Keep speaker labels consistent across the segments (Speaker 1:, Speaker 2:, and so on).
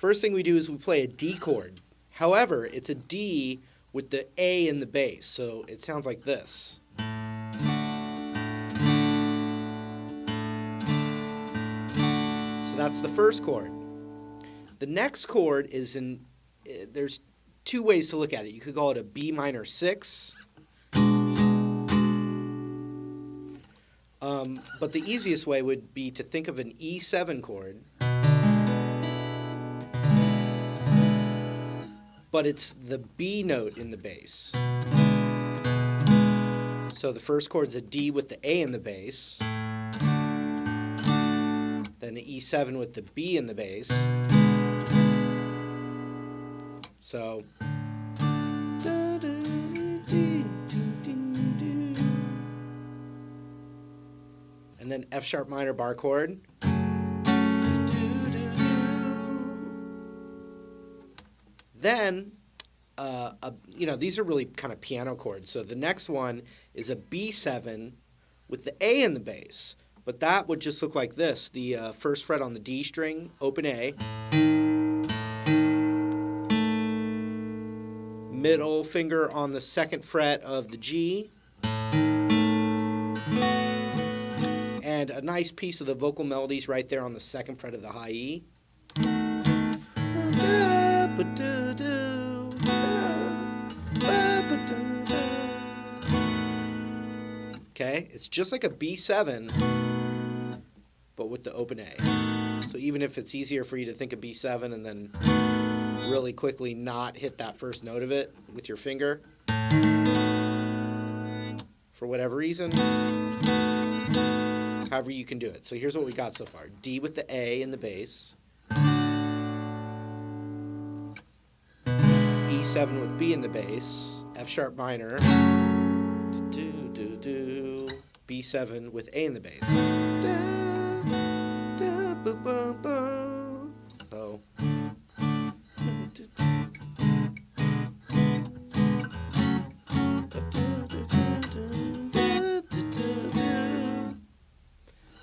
Speaker 1: First thing we do is we play a D chord. However, it's a D with the A in the bass, so it sounds like this. So that's the first chord. The next chord is there's two ways to look at it. You could call it a B minor 6. But the easiest way would be to think of an E7 chord. But it's the B note in the bass. So the first chord's a D with the A in the bass. Then an E7 with the B in the bass. So and then F sharp minor bar chord. Then, these are really kind of piano chords. So the next one is a B7 with the A in the bass. But that would just look like this. The first fret on the D string, open A. Middle finger on the second fret of the G. And a nice piece of the vocal melodies right there on the second fret of the high E. Okay, it's just like a B7, but with the open A. So even if it's easier for you to think of B7 and then really quickly not hit that first note of it with your finger, for whatever reason, however you can do it. So here's what we got so far. D with the A in the bass. E7 with B in the bass. F sharp minor. B7 with A in the bass. So.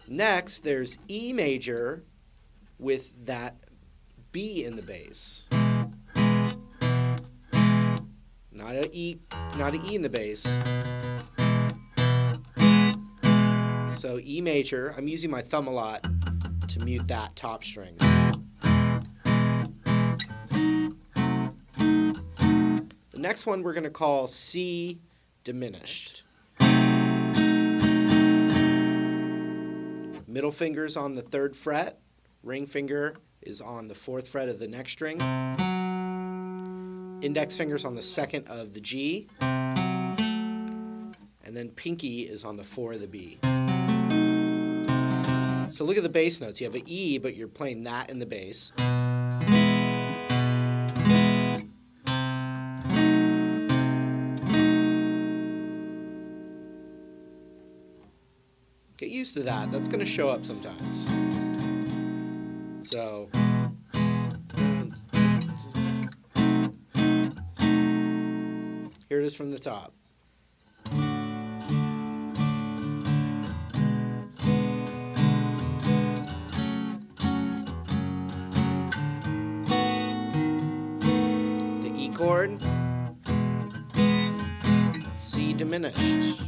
Speaker 1: Next, there's E major with that B in the bass. Not an E in the bass. So E major, I'm using my thumb a lot to mute that top string. The next one we're going to call C diminished. Middle finger's on the third fret. Ring finger is on the fourth fret of the next string. Index finger's on the second of the G. And then pinky is on the 4 of the B. So look at the bass notes. You have an E, but you're playing that in the bass. Get used to that. That's going to show up sometimes. So here it is from the top. The E chord, C diminished.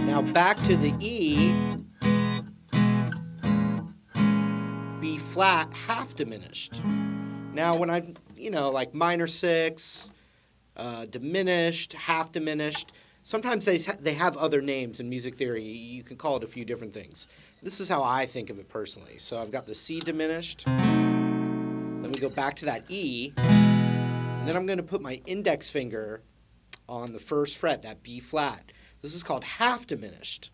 Speaker 1: Now back to the E, B flat half diminished. Now when I'm, like minor 6, diminished, half diminished, sometimes they have other names in music theory. You can call it a few different things. This is how I think of it personally. So I've got the C diminished, then we go back to that E, and then I'm going to put my index finger on the first fret, that B flat. This is called half diminished,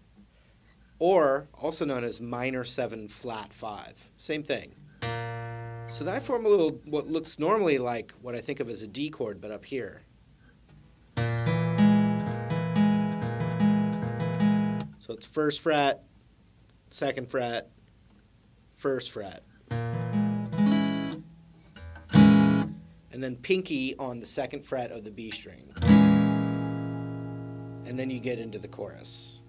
Speaker 1: or also known as minor 7 flat 5. Same thing. So then I form a little, what looks normally like what I think of as a D chord, but up here. So it's first fret, second fret, first fret. And then pinky on the second fret of the B string. And then you get into the chorus.